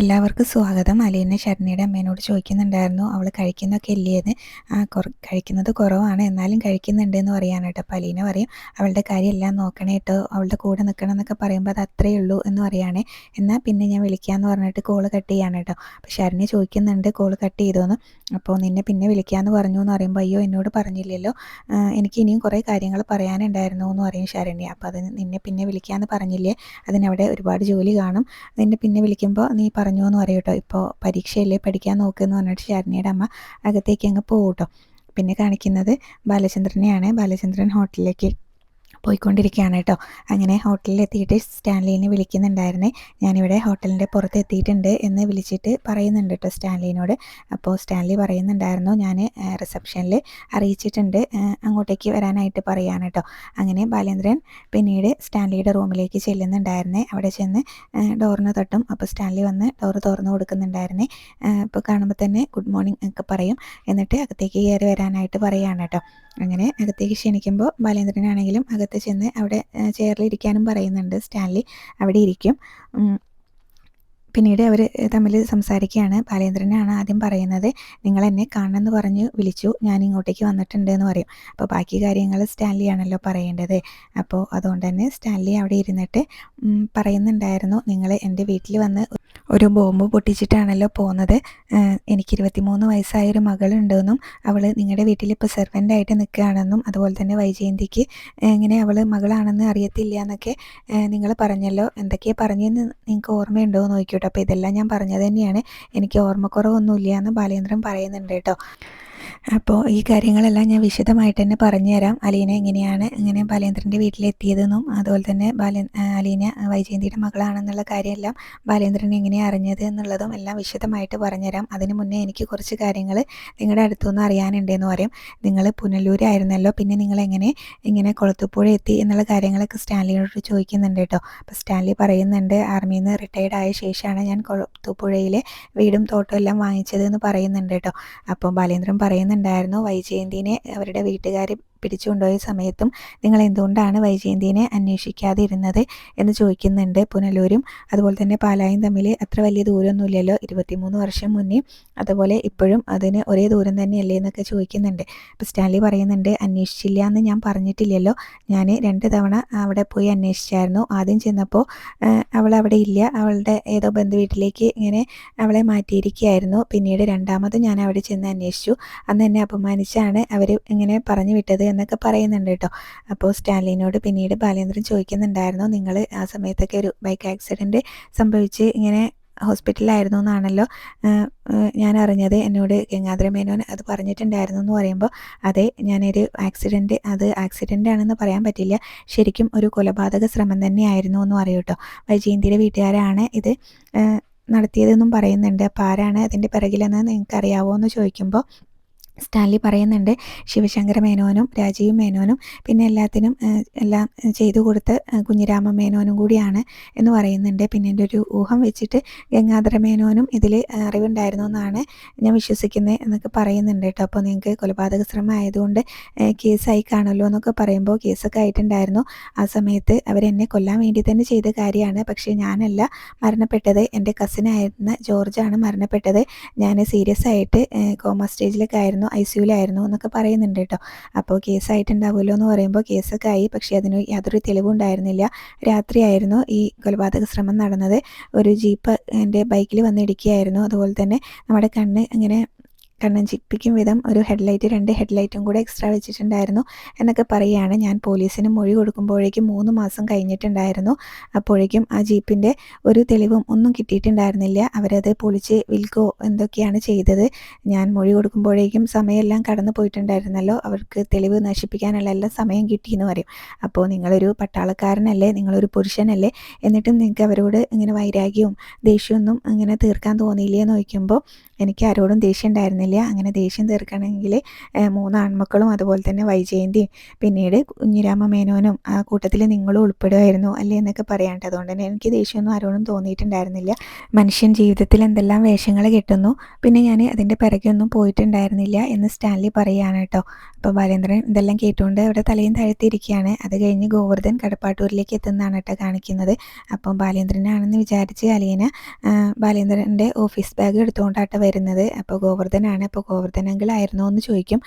എല്ലാവർക്കും സ്വാഗതം. അലീന ശരണ്യയുടെ അമ്മേനോട് ചോദിക്കുന്നുണ്ടായിരുന്നു അവൾ കഴിക്കുന്നൊക്കെ ഇല്ലേന്ന്. കഴിക്കുന്നത് കുറവാണ്, എന്നാലും കഴിക്കുന്നുണ്ട് എന്ന് പറയാണ് കേട്ടോ. അപ്പോൾ അലീന പറയും അവളുടെ കാര്യമെല്ലാം നോക്കണേ കേട്ടോ, അവളുടെ കൂടെ നിൽക്കണം എന്നൊക്കെ പറയുമ്പോൾ അത് അത്രയേ ഉള്ളൂ എന്ന് പറയുകയാണേ. എന്നാൽ പിന്നെ ഞാൻ വിളിക്കാമെന്ന് പറഞ്ഞിട്ട് കോള് കട്ട് ചെയ്യാണ് കേട്ടോ. അപ്പോൾ ശരണ്യ ചോദിക്കുന്നുണ്ട് കോള് കട്ട് ചെയ്തോന്ന്. അപ്പോൾ നിന്നെ പിന്നെ വിളിക്കാമെന്ന് പറഞ്ഞു എന്ന് പറയുമ്പോൾ അയ്യോ എന്നോട് പറഞ്ഞില്ലല്ലോ, എനിക്ക് ഇനിയും കുറേ കാര്യങ്ങൾ പറയാനുണ്ടായിരുന്നു എന്ന് പറയും ശരണ്യ. അപ്പോൾ അത് നിന്നെ പിന്നെ വിളിക്കാമെന്ന് പറഞ്ഞില്ലേ, അതിനവിടെ ഒരുപാട് ജോലി കാണും, നിന്നെ പിന്നെ വിളിക്കുമ്പോൾ നീ പറഞ്ഞു എന്ന് പറയും കേട്ടോ. ഇപ്പോൾ പരീക്ഷയല്ലേ, പഠിക്കാൻ നോക്കുമെന്ന് പറഞ്ഞിട്ട് ശരണ്യയുടെ അമ്മ അകത്തേക്ക് അങ്ങ് പോകും കേട്ടോ. പിന്നെ കാണിക്കുന്നത് ബാലചന്ദ്രനെയാണ്. ബാലചന്ദ്രൻ ഹോട്ടലിലേക്ക് പോയിക്കൊണ്ടിരിക്കുകയാണ് കേട്ടോ. അങ്ങനെ ഹോട്ടലിൽ എത്തിയിട്ട് സ്റ്റാൻലീനെ വിളിക്കുന്നുണ്ടായിരുന്നേ. ഞാനിവിടെ ഹോട്ടലിൻ്റെ പുറത്ത് എത്തിയിട്ടുണ്ട് എന്ന് വിളിച്ചിട്ട് പറയുന്നുണ്ട് കേട്ടോ സ്റ്റാൻലിനോട്. അപ്പോൾ സ്റ്റാൻലി പറയുന്നുണ്ടായിരുന്നു ഞാൻ റിസപ്ഷനിൽ അറിയിച്ചിട്ടുണ്ട്, അങ്ങോട്ടേക്ക് വരാനായിട്ട് പറയാണ് കേട്ടോ. അങ്ങനെ ബാലേന്ദ്രൻ പിന്നീട് സ്റ്റാൻലിയുടെ റൂമിലേക്ക് ചെല്ലുന്നുണ്ടായിരുന്നേ. അവിടെ ചെന്ന് ഡോറിന് തട്ടും. അപ്പോൾ സ്റ്റാൻലി വന്ന് ഡോറ് തുറന്നു കൊടുക്കുന്നുണ്ടായിരുന്നേ. ഇപ്പോൾ കാണുമ്പോൾ തന്നെ ഗുഡ് മോർണിംഗ് ഒക്കെ പറയും. എന്നിട്ട് അകത്തേക്ക് കയറി വരാനായിട്ട് പറയുകയാണ് കേട്ടോ. അങ്ങനെ അകത്തേക്ക് ക്ഷണിക്കുമ്പോൾ ബാലേന്ദ്രനാണെങ്കിലും അകത്ത് ചെന്ന് അവിടെ ചെയറിലിരിക്കാനും പറയുന്നുണ്ട് സ്റ്റാൻലി. അവിടെ ഇരിക്കും. പിന്നീട് അവർ തമ്മിൽ സംസാരിക്കുകയാണ്. ബാലേന്ദ്രനാണ് ആദ്യം പറയുന്നത്, നിങ്ങൾ എന്നെ കാണണമെന്ന് പറഞ്ഞ് വിളിച്ചു, ഞാൻ ഇങ്ങോട്ടേക്ക് വന്നിട്ടുണ്ട് എന്ന് പറയും. അപ്പോൾ ബാക്കി കാര്യങ്ങൾ സ്റ്റാൻലി ആണല്ലോ പറയേണ്ടത്. അപ്പോൾ അതുകൊണ്ട് തന്നെ സ്റ്റാൻലി അവിടെ ഇരുന്നിട്ട് പറയുന്നുണ്ടായിരുന്നു, നിങ്ങൾ എൻ്റെ വീട്ടിൽ വന്ന് ഒരു ബോംബ് പൊട്ടിച്ചിട്ടാണല്ലോ പോകുന്നത്. എനിക്ക് 23 വയസ്സായൊരു മകളുണ്ടെന്നും അവൾ നിങ്ങളുടെ വീട്ടിൽ ഇപ്പോൾ സെർവൻ്റായിട്ട് നിൽക്കുകയാണെന്നും അതുപോലെ തന്നെ വൈജയന്തിക്ക് എങ്ങനെ അവൾ മകളാണെന്ന് അറിയത്തില്ല എന്നൊക്കെ നിങ്ങൾ പറഞ്ഞല്ലോ, എന്തൊക്കെയാണ് പറഞ്ഞതെന്ന് നിങ്ങൾക്ക് ഓർമ്മയുണ്ടോ എന്ന് നോക്കിയോട്ടോ. അപ്പോൾ ഇതെല്ലാം ഞാൻ പറഞ്ഞത് തന്നെയാണ്, എനിക്ക് ഓർമ്മക്കുറവൊന്നുമില്ല എന്ന് ബാലേന്ദ്രൻ പറയുന്നുണ്ട് കേട്ടോ. അപ്പോൾ ഈ കാര്യങ്ങളെല്ലാം ഞാൻ വിശദമായിട്ട് തന്നെ പറഞ്ഞുതരാം. അലീന എങ്ങനെയാണ് ഇങ്ങനെ ബാലേന്ദ്രൻ്റെ വീട്ടിലെത്തിയതെന്നും അതുപോലെ തന്നെ അലീന വൈജയന്തിയുടെ മകളാണെന്നുള്ള കാര്യമെല്ലാം ബാലേന്ദ്രൻ എങ്ങനെയാണ് അറിഞ്ഞത് എന്നുള്ളതും എല്ലാം വിശദമായിട്ട് പറഞ്ഞുതരാം. അതിന് മുന്നേ എനിക്ക് കുറച്ച് കാര്യങ്ങൾ നിങ്ങളുടെ അടുത്തുനിന്ന് അറിയാനുണ്ടെന്ന് പറയും. നിങ്ങൾ പുനലൂരായിരുന്നല്ലോ, പിന്നെ നിങ്ങൾ ഇങ്ങനെ കൊളത്തുപുഴ എത്തി എന്നുള്ള കാര്യങ്ങളൊക്കെ സ്റ്റാൻലിയോട് ചോദിക്കുന്നുണ്ട് കേട്ടോ. അപ്പോൾ സ്റ്റാൻലി പറയുന്നുണ്ട്, ആർമിയിൽ നിന്ന് റിട്ടയർഡ് ആയ ശേഷമാണ് ഞാൻ കൊളത്തുപുഴയിലെ വീടും തോട്ടം എല്ലാം വാങ്ങിച്ചത് എന്ന് പറയുന്നുണ്ട് കേട്ടോ. അപ്പോൾ ബാലേന്ദ്രൻ പറയുന്നുണ്ടായിരുന്നു, വൈജയന്തിനെ അവരുടെ വീട്ടുകാർ പിടിച്ചുകൊണ്ടുപോയ സമയത്തും നിങ്ങൾ എന്തുകൊണ്ടാണ് വൈജയന്തിനെ അന്വേഷിക്കാതിരുന്നത് എന്ന് ചോദിക്കുന്നുണ്ട്. പുനലൂരും അതുപോലെ തന്നെ പാലായും തമ്മിൽ അത്ര വലിയ ദൂരമൊന്നുമില്ലല്ലോ, 23 വർഷം മുന്നേ അതുപോലെ ഇപ്പോഴും അതിന് ഒരേ ദൂരം തന്നെയല്ലേ എന്നൊക്കെ ചോദിക്കുന്നുണ്ട്. അപ്പോൾ സ്റ്റാൻലി പറയുന്നുണ്ട്, അന്വേഷിച്ചില്ല എന്ന് ഞാൻ പറഞ്ഞിട്ടില്ലല്ലോ, ഞാൻ 2 തവണ അവിടെ പോയി അന്വേഷിച്ചായിരുന്നു. ആദ്യം ചെന്നപ്പോൾ അവൾ അവിടെ ഇല്ല, അവളുടെ ഏതോ ബന്ധു വീട്ടിലേക്ക് ഇങ്ങനെ അവളെ മാറ്റിയിരിക്കുകയായിരുന്നു. പിന്നീട് രണ്ടാമത് ഞാൻ അവിടെ ചെന്ന് അന്വേഷിച്ചു, അന്ന് എന്നെ അപമാനിച്ചാണ് അവർ ഇങ്ങനെ പറഞ്ഞു വിട്ടത് എന്നൊക്കെ പറയുന്നുണ്ട് കേട്ടോ. അപ്പോൾ സ്റ്റാൻലിനോട് പിന്നീട് ബാലേന്ദ്രൻ ചോദിക്കുന്നുണ്ടായിരുന്നു, നിങ്ങൾ ആ സമയത്തൊക്കെ ഒരു ബൈക്ക് ആക്സിഡൻറ്റ് സംഭവിച്ച് ഇങ്ങനെ ഹോസ്പിറ്റലിലായിരുന്നു എന്നാണല്ലോ ഞാൻ അറിഞ്ഞത്, എന്നോട് ഗംഗാധര മേനോൻ അത് പറഞ്ഞിട്ടുണ്ടായിരുന്നു എന്ന് പറയുമ്പോൾ അതെ, ഞാനൊരു ആക്സിഡൻ്റ് ആണെന്ന് പറയാൻ പറ്റില്ല, ശരിക്കും ഒരു കൊലപാതക ശ്രമം തന്നെയായിരുന്നു എന്ന് പറയും കേട്ടോ. വൈജയന്തിയുടെ വീട്ടുകാരാണ് ഇത് നടത്തിയതെന്നും പറയുന്നുണ്ട്. അപ്പോൾ ആരാണ് അതിൻ്റെ പിറകിലെന്ന് നിങ്ങൾക്ക് അറിയാവോ എന്ന് ചോദിക്കുമ്പോൾ സ്റ്റാൻലി പറയുന്നുണ്ട്, ശിവശങ്കര മേനോനും രാജീവ് മേനോനും പിന്നെ എല്ലാം ചെയ്തു കൊടുത്ത് കുഞ്ഞിരാമ മേനോനും കൂടിയാണ് എന്ന് പറയുന്നുണ്ട്. പിന്നെ എൻ്റെ ഒരു ഊഹം വെച്ചിട്ട് ഗംഗാധര മേനോനും ഇതിൽ അറിവുണ്ടായിരുന്നു എന്നാണ് ഞാൻ വിശ്വസിക്കുന്നത് എന്നൊക്കെ പറയുന്നുണ്ട് കേട്ടോ. അപ്പോൾ നിങ്ങൾക്ക് കൊലപാതക ശ്രമം ആയതുകൊണ്ട് കേസായി കാണുമല്ലോ എന്നൊക്കെ പറയുമ്പോൾ കേസൊക്കെ ആയിട്ടുണ്ടായിരുന്നു. ആ സമയത്ത് അവരെന്നെ കൊല്ലാൻ വേണ്ടി തന്നെ ചെയ്ത കാര്യമാണ്, പക്ഷേ ഞാനല്ല മരണപ്പെട്ടത്, എൻ്റെ കസിനായിരുന്ന ജോർജാണ് മരണപ്പെട്ടത്, ഞാൻ സീരിയസ് ആയിട്ട് കോമ സ്റ്റേജിലൊക്കെ ആയിരുന്നു, ICUലായിരുന്നു എന്നൊക്കെ പറയുന്നുണ്ട് കേട്ടോ. അപ്പോൾ കേസായിട്ടുണ്ടാവുമല്ലോ എന്ന് പറയുമ്പോൾ കേസൊക്കെ ആയി, പക്ഷേ അതിന് യാതൊരു തെളിവും ഉണ്ടായിരുന്നില്ല. രാത്രിയായിരുന്നു ഈ കൊലപാതക ശ്രമം നടന്നത്. ഒരു ജീപ്പ് എൻ്റെ ബൈക്കിൽ വന്നിടിക്കുകയായിരുന്നു. അതുപോലെ തന്നെ നമ്മുടെ കണ്ണഞ്ചിപ്പിക്കും വിധം ഒരു 2 ഹെഡ്ലൈറ്റും കൂടെ എക്സ്ട്രാ വെച്ചിട്ടുണ്ടായിരുന്നു എന്നൊക്കെ പറയുകയാണ്. ഞാൻ പോലീസിന് മൊഴി കൊടുക്കുമ്പോഴേക്കും 3 മാസം കഴിഞ്ഞിട്ടുണ്ടായിരുന്നു. അപ്പോഴേക്കും ആ ജീപ്പിൻ്റെ ഒരു തെളിവും ഒന്നും കിട്ടിയിട്ടുണ്ടായിരുന്നില്ല. അവരത് പൊളിച്ച് വിൽക്കുകയോ എന്തൊക്കെയാണ് ചെയ്തത്. ഞാൻ മൊഴി കൊടുക്കുമ്പോഴേക്കും സമയമെല്ലാം കടന്നു പോയിട്ടുണ്ടായിരുന്നല്ലോ, അവർക്ക് തെളിവ് നശിപ്പിക്കാനുള്ള എല്ലാ സമയം കിട്ടിയെന്ന് പറയും. അപ്പോൾ നിങ്ങളൊരു പട്ടാളക്കാരനല്ലേ, നിങ്ങളൊരു പുരുഷനല്ലേ, എന്നിട്ടും നിങ്ങൾക്ക് അവരോട് ഇങ്ങനെ വൈരാഗ്യവും ദേഷ്യമൊന്നും ഇങ്ങനെ തീർക്കാൻ തോന്നിയില്ലേ എന്ന് ചോദിക്കുമ്പോൾ എനിക്ക് ആരോടും ദേഷ്യം ഉണ്ടായിരുന്നില്ല. അങ്ങനെ ദേഷ്യം തീർക്കണമെങ്കിൽ 3 ആൺമക്കളും അതുപോലെ തന്നെ വൈജയന്തിയും പിന്നീട് കുഞ്ഞിരാമ മേനോനും ആ കൂട്ടത്തിൽ നിങ്ങളും ഉൾപ്പെടുമായിരുന്നു അല്ലേ എന്നൊക്കെ പറയാണ്ട്. അതുകൊണ്ട് തന്നെ എനിക്ക് ദേഷ്യമൊന്നും ആരോടും തോന്നിയിട്ടുണ്ടായിരുന്നില്ല. മനുഷ്യൻ ജീവിതത്തിൽ എന്തെല്ലാം വേഷങ്ങൾ കെട്ടുന്നു, പിന്നെ ഞാൻ അതിൻ്റെ പിറകെയൊന്നും പോയിട്ടുണ്ടായിരുന്നില്ല എന്ന് സ്റ്റാൻലി പറയുകയാണ് കേട്ടോ. അപ്പോൾ ബാലേന്ദ്രൻ ഇതെല്ലാം കേട്ടുകൊണ്ട് അവിടെ തലയും താഴ്ത്തിയിരിക്കുകയാണ്. അത് കഴിഞ്ഞ് ഗോവർദ്ധൻ കടപ്പാട്ടൂരിലേക്ക് എത്തുന്നതാണ് കേട്ടോ കാണിക്കുന്നത്. അപ്പം ബാലേന്ദ്രനാണെന്ന് വിചാരിച്ച് അലീന ബാലേന്ദ്രൻ്റെ ഓഫീസ് ബാഗ് എടുത്തുകൊണ്ടാട്ടോ വരുന്നത്. അപ്പോൾ ഗോവർദ്ധനാണ്. അപ്പോൾ ഗോവർദ്ധൻ അങ്കിൾ ആയിരുന്നോ എന്ന് ചോദിക്കും.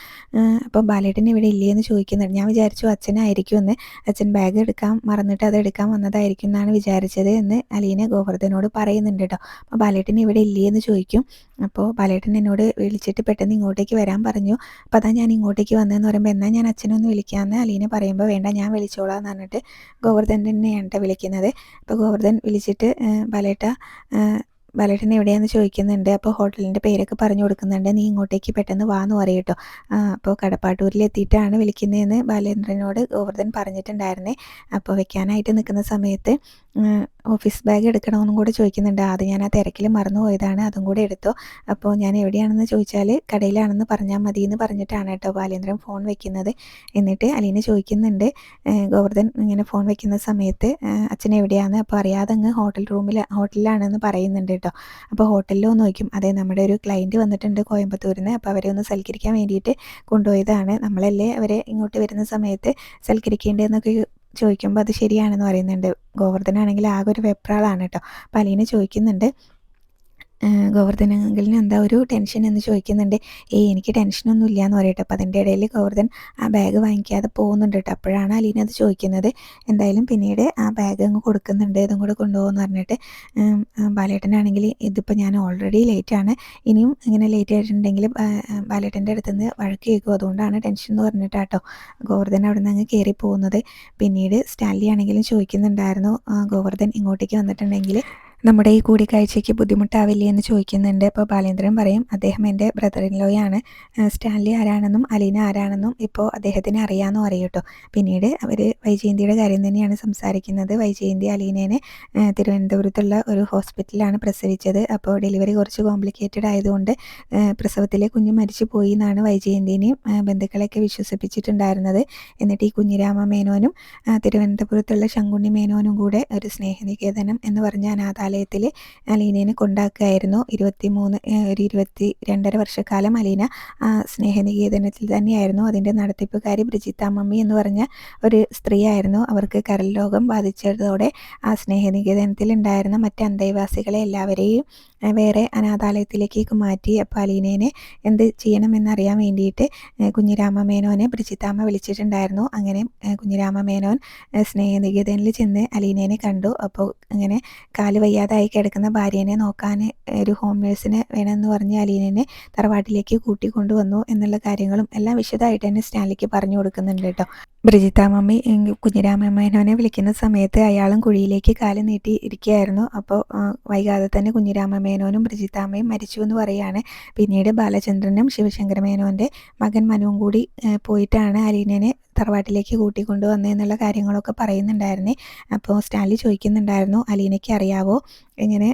അപ്പോൾ ബാലേട്ടൻ ഇവിടെ ഇല്ലേന്ന് ചോദിക്കുന്നുണ്ട്. ഞാൻ വിചാരിച്ചു അച്ഛനായിരിക്കും എന്ന്, അച്ഛൻ ബാഗ് എടുക്കാൻ മറന്നിട്ട് അത് എടുക്കാൻ വന്നതായിരിക്കും എന്നാണ് വിചാരിച്ചത് എന്ന് അലീന ഗോവർദ്ധനോട് പറയുന്നുണ്ട് കേട്ടോ. അപ്പോൾ ബാലേട്ടൻ ഇവിടെ ഇല്ലേന്ന് ചോദിക്കും. അപ്പോൾ ബാലേട്ടൻ എന്നോട് വിളിച്ചിട്ട് പെട്ടെന്ന് ഇങ്ങോട്ടേക്ക് വരാൻ പറഞ്ഞു. അപ്പോൾ അതാ ഞാൻ ഇങ്ങോട്ടേക്ക് വന്നതെന്ന് പറയുമ്പോൾ എന്നാൽ ഞാൻ അച്ഛനൊന്ന് വിളിക്കാമെന്ന് അലീന പറയുമ്പോൾ വേണ്ട ഞാൻ വിളിച്ചോളാം എന്ന് പറഞ്ഞിട്ട് ഗോവർദ്ധൻ തന്നെയാണ് വിളിക്കുന്നത്. അപ്പോൾ ഗോവർദ്ധൻ വിളിച്ചിട്ട് ബാലേട്ടൻ എവിടെയാണെന്ന് ചോദിക്കുന്നുണ്ട്. അപ്പോൾ ഹോട്ടലിൻ്റെ പേരൊക്കെ പറഞ്ഞു കൊടുക്കുന്നുണ്ട്. നീ ഇങ്ങോട്ടേക്ക് പെട്ടെന്ന് വാന്ന് പറയും കേട്ടോ. അപ്പോൾ കടപ്പാട്ടൂരിൽ എത്തിയിട്ടാണ് വിളിക്കുന്നതെന്ന് ബാലേന്ദ്രനോട് ഗോവർദ്ധൻ പറഞ്ഞിട്ടുണ്ടായിരുന്നേ. അപ്പോൾ വെക്കാനായിട്ട് നിൽക്കുന്ന സമയത്ത് ഓഫീസ് ബാഗ് എടുക്കണമെന്നും കൂടെ ചോദിക്കുന്നുണ്ട്. അത് ഞാൻ ആ തിരക്കിൽ മറന്നു പോയതാണ്, അതും കൂടെ എടുത്തോ. അപ്പോൾ ഞാൻ എവിടെയാണെന്ന് ചോദിച്ചാൽ കടയിലാണെന്ന് പറഞ്ഞാൽ മതി എന്ന് പറഞ്ഞിട്ടാണ് കേട്ടോ ബാലേന്ദ്രൻ ഫോൺ വെക്കുന്നത്. എന്നിട്ട് അലീന ചോദിക്കുന്നുണ്ട് ഗോവർദ്ധൻ ഇങ്ങനെ ഫോൺ വെക്കുന്ന സമയത്ത് അച്ഛൻ എവിടെയാണ്. അപ്പോൾ അറിയാതെ അങ്ങ് ഹോട്ടലിലാണെന്ന് പറയുന്നുണ്ട് കേട്ടോ. അപ്പോൾ ഹോട്ടലിലോ നോക്കും. അതെ, നമ്മുടെ ഒരു ക്ലയൻറ്റ് വന്നിട്ടുണ്ട് കോയമ്പത്തൂരിൽ നിന്ന്. അപ്പോൾ അവരെ ഒന്ന് സൽക്കരിക്കാൻ വേണ്ടിയിട്ട് കൊണ്ടുപോയതാണ്. നമ്മളല്ലേ അവരെ ഇങ്ങോട്ട് വരുന്ന സമയത്ത് സൽക്കരിക്കേണ്ടതെന്നൊക്കെ ചോദിക്കുമ്പോൾ അത് ശരിയാണെന്ന് പറയുന്നുണ്ട്. ഗോവർദ്ധനാണെങ്കിൽ ആകെ ഒരു വെപ്രാളാണ് കേട്ടോ. അപ്പോൾ അലീന ചോദിക്കുന്നുണ്ട് ഗോവർദ്ധൻ അങ്കിളിന് എന്താ ഒരു ടെൻഷൻ എന്ന് ചോദിക്കുന്നുണ്ട്. എനിക്ക് ടെൻഷനൊന്നും ഇല്ല എന്ന് പറയട്ടെ. അപ്പോൾ അതിൻ്റെ ഇടയിൽ ഗോവർദ്ധൻ ആ ബാഗ് വാങ്ങിക്കാതെ പോകുന്നുണ്ട് കേട്ടോ. അപ്പോഴാണ് അലീന അത് ചോദിക്കുന്നത്. എന്തായാലും പിന്നീട് ആ ബാഗ് അങ്ങ് കൊടുക്കുന്നുണ്ട്, ഇതും കൂടെ കൊണ്ടുപോകുമെന്ന് പറഞ്ഞിട്ട്. ബാലേട്ടനാണെങ്കിൽ ഇതിപ്പോൾ ഞാൻ ഓൾറെഡി ലേറ്റാണ്, ഇനിയും ഇങ്ങനെ ലേറ്റ് ആയിട്ടുണ്ടെങ്കിൽ ബാലേട്ടൻ്റെ അടുത്തുനിന്ന് വഴക്ക് കേൾക്കും, അതുകൊണ്ടാണ് ടെൻഷൻ എന്ന് പറഞ്ഞിട്ടാട്ടോ ഗോവർദ്ധൻ അവിടെ നിന്ന് അങ്ങ് കയറി പോകുന്നത്. പിന്നീട് സ്റ്റാൻലി ആണെങ്കിലും ചോദിക്കുന്നുണ്ടായിരുന്നു ഗോവർദ്ധൻ ഇങ്ങോട്ടേക്ക് വന്നിട്ടുണ്ടെങ്കിൽ നമ്മുടെ ഈ കൂടിക്കാഴ്ചയ്ക്ക് ബുദ്ധിമുട്ടാവില്ലേ എന്ന് ചോദിക്കുന്നുണ്ട്. അപ്പോൾ ബാലേന്ദ്രൻ പറയും അദ്ദേഹം എൻ്റെ ബ്രദർ ഇൻ ലോയാണ്, സ്റ്റാൻലി ആരാണെന്നും അലീന ആരാണെന്നും ഇപ്പോൾ അദ്ദേഹത്തിന് അറിയാമെന്നും അറിയും കേട്ടോ. പിന്നീട് അവർ വൈജയന്തിയുടെ കാര്യം തന്നെയാണ് സംസാരിക്കുന്നത്. വൈജയന്തി അലീനേനെ തിരുവനന്തപുരത്തുള്ള ഒരു ഹോസ്പിറ്റലിലാണ് പ്രസവിച്ചത്. അപ്പോൾ ഡെലിവറി കുറച്ച് കോംപ്ലിക്കേറ്റഡ് ആയതുകൊണ്ട് പ്രസവത്തിലെ കുഞ്ഞ് മരിച്ചു പോയി എന്നാണ് വൈജയന്തിനെയും ബന്ധുക്കളെയൊക്കെ വിശ്വസിപ്പിച്ചിട്ടുണ്ടായിരുന്നത്. എന്നിട്ട് ഈ കുഞ്ഞിരാമ മേനോനും തിരുവനന്തപുരത്തുള്ള ശങ്കുണ്ണി മേനോനും കൂടെ ഒരു സ്നേഹനികേതനം എന്ന് പറഞ്ഞ അനാഥാലയത്തിൽ അലീനേനെ കൊണ്ടാക്കുകയായിരുന്നു. 22.5 വർഷക്കാലം അലീന സ്നേഹനികേതനത്തിൽ തന്നെയായിരുന്നു. അതിൻ്റെ നടത്തിപ്പുകാരി ബ്രിജിത്താമ്മി എന്ന് പറഞ്ഞ ഒരു സ്ത്രീയായിരുന്നു. അവർക്ക് കരൾ രോഗം ബാധിച്ചതോടെ ആ സ്നേഹനികേതനത്തിൽ ഉണ്ടായിരുന്ന മറ്റ് അന്തേവാസികളെ എല്ലാവരെയും വേറെ അനാഥാലയത്തിലേക്ക് മാറ്റി. അപ്പോൾ അലീനേനെ എന്ത് ചെയ്യണമെന്നറിയാൻ വേണ്ടിയിട്ട് കുഞ്ഞിരാമ മേനോനെ ബ്രിജിത്താമ്മ വിളിച്ചിട്ടുണ്ടായിരുന്നു. അങ്ങനെ കുഞ്ഞിരാമ മേനോൻ സ്നേഹനികേതനിൽ ചെന്ന് അലീനേനെ കണ്ടു. അപ്പോൾ അങ്ങനെ കാല് വയ്യാതായി കിടക്കുന്ന ഭാര്യേനെ നോക്കാൻ ഒരു ഹോം നേഴ്സിനെ വേണമെന്ന് പറഞ്ഞ് അലീനനെ തറവാട്ടിലേക്ക് കൂട്ടിക്കൊണ്ടുവന്നു എന്നുള്ള കാര്യങ്ങളും എല്ലാം വിശദമായിട്ട് തന്നെ സ്റ്റാൻലിക്ക് പറഞ്ഞു കൊടുക്കുന്നുണ്ട് കേട്ടോ. ബ്രിജിത്താമ്മി കുഞ്ഞിരാമ മേനോനെ വിളിക്കുന്ന സമയത്ത് അയാളും കുഴിയിലേക്ക് കാല് നീട്ടി ഇരിക്കുകയായിരുന്നു. അപ്പോൾ വൈകാതെ തന്നെ കുഞ്ഞിരാമ മേനോനും ബ്രിജിത്താമ്മയും മരിച്ചു എന്ന് പറയുകയാണ്. പിന്നീട് ബാലചന്ദ്രനും ശിവശങ്കര മേനോൻ്റെ മകൻ മനുവും കൂടി പോയിട്ടാണ് അലീനനെ തറവാട്ടിലേക്ക് കൂട്ടിക്കൊണ്ടു വന്നതെന്നുള്ള കാര്യങ്ങളൊക്കെ പറയുന്നുണ്ടായിരുന്നേ. അപ്പോൾ സ്റ്റാൻലി ചോദിക്കുന്നുണ്ടായിരുന്നു അലീനയ്ക്ക് അറിയാവോ ഇങ്ങനെ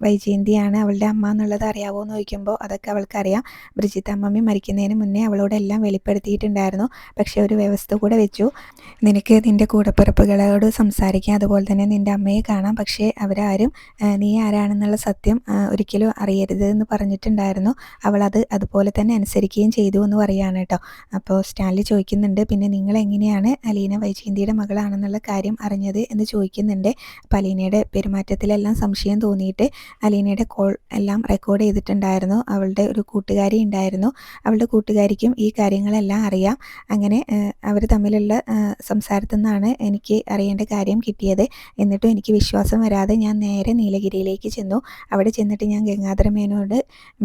വൈജയന്തിയാണ് അവളുടെ അമ്മ എന്നുള്ളത് അറിയാവോ എന്ന് ചോദിക്കുമ്പോൾ അതൊക്കെ അവൾക്കറിയാം. ബ്രിജിത്തമ്മി മരിക്കുന്നതിന് മുന്നേ അവളോടെല്ലാം വെളിപ്പെടുത്തിയിട്ടുണ്ടായിരുന്നു. പക്ഷേ ഒരു വ്യവസ്ഥ കൂടെ വെച്ചു, നിനക്ക് നിൻ്റെ കൂടപ്പിറപ്പുകളോട് സംസാരിക്കാം, അതുപോലെ തന്നെ നിൻ്റെ അമ്മയെ കാണാം, പക്ഷേ അവരാരും നീ ആരാണെന്നുള്ള സത്യം ഒരിക്കലും അറിയരുത് എന്ന് പറഞ്ഞിട്ടുണ്ടായിരുന്നു. അവളത് അതുപോലെ തന്നെ അനുസരിക്കുകയും ചെയ്തു എന്ന് പറയുകയാണ് കേട്ടോ. അപ്പോൾ സ്റ്റാൻലി ചോദിക്കുന്നുണ്ട് പിന്നെ നിങ്ങൾ എങ്ങനെയാണ് അലീന വൈജയന്തിയുടെ മകളാണെന്നുള്ള കാര്യം അറിഞ്ഞത് എന്ന് ചോദിക്കുന്നുണ്ട്. അപ്പോൾ അലീനയുടെ പെരുമാറ്റത്തിലെല്ലാം സംശയം തോന്നിയിട്ട് അലീനയുടെ കോൾ എല്ലാം റെക്കോർഡ് ചെയ്തിട്ടുണ്ടായിരുന്നു. അവളുടെ ഒരു കൂട്ടുകാരി ഉണ്ടായിരുന്നു, അവളുടെ കൂട്ടുകാരിക്കും ഈ കാര്യങ്ങളെല്ലാം അറിയാം. അങ്ങനെ അവർ തമ്മിലുള്ള സംസാരത്തിൽ നിന്നാണ് എനിക്ക് അറിയേണ്ട കാര്യം കിട്ടിയത്. എന്നിട്ടും എനിക്ക് വിശ്വാസം വരാതെ ഞാൻ നേരെ നീലഗിരിയിലേക്ക് ചെന്നു. അവിടെ ചെന്നിട്ട് ഞാൻ ഗംഗാധര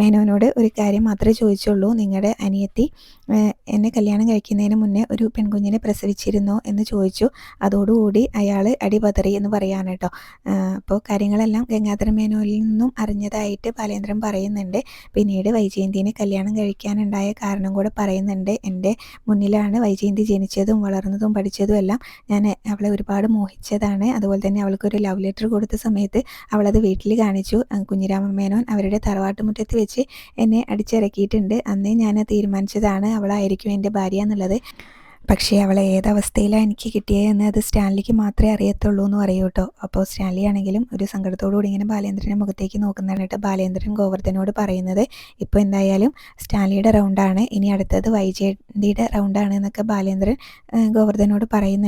മേനോനോട് ഒരു കാര്യം മാത്രമേ ചോദിച്ചുള്ളൂ, നിങ്ങളുടെ അനിയത്തി എന്നെ കല്യാണം കഴിക്കുന്നതിന് മുന്നേ ഒരു പെൺകുട്ടി ആൺകുഞ്ഞിനെ പ്രസവിച്ചിരുന്നോ എന്ന് ചോദിച്ചു. അതോടുകൂടി അയാൾ അടിപതറി എന്ന് പറയാണ് കേട്ടോ. അപ്പോൾ കാര്യങ്ങളെല്ലാം ഗംഗാധര മേനോനിൽ നിന്നും അറിഞ്ഞതായിട്ട് ബാലേന്ദ്രൻ പറയുന്നുണ്ട്. പിന്നീട് വൈജയന്തിനെ കല്യാണം കഴിക്കാനുണ്ടായ കാരണം കൂടെ പറയുന്നുണ്ട്. എൻ്റെ മുന്നിലാണ് വൈജയന്തി ജനിച്ചതും വളർന്നതും പഠിച്ചതും എല്ലാം. ഞാൻ അവളെ ഒരുപാട് മോഹിച്ചതാണ്. അതുപോലെ തന്നെ അവൾക്കൊരു ലവ് ലെറ്റർ കൊടുത്ത സമയത്ത് അവളത് വീട്ടിൽ കാണിച്ചു. കുഞ്ഞിരാമൻ മേനോൻ അവരുടെ തറവാട്ടുമുറ്റത്ത് വെച്ച് എന്നെ അടിച്ചിറക്കിയിട്ടുണ്ട്. അന്നേ ഞാൻ തീരുമാനിച്ചതാണ് അവളായിരിക്കും എൻ്റെ ഭാര്യ എന്നുള്ളത്. പക്ഷേ അവളെ ഏതവസ്ഥയിലാണ് എനിക്ക് കിട്ടിയതെന്ന് അത് സ്റ്റാൻലിക്ക് മാത്രമേ അറിയത്തുള്ളൂ എന്ന് പറയൂ കേട്ടോ. അപ്പോൾ സ്റ്റാൻലി ആണെങ്കിലും ഒരു സങ്കടത്തോടുകൂടി ഇങ്ങനെ ബാലേന്ദ്രൻ്റെ മുഖത്തേക്ക് നോക്കുന്നതായിട്ട് ബാലേന്ദ്രൻ ഗോവർദ്ധനോട് പറയുന്നത്, ഇപ്പോൾ എന്തായാലും സ്റ്റാൻലിയുടെ റൗണ്ടാണ്, ഇനി അടുത്തത് വൈജയന്തിയുടെ റൗണ്ടാണ് എന്നൊക്കെ ബാലേന്ദ്രൻ ഗോവർദ്ധനോട് പറയുന്നുണ്ട്.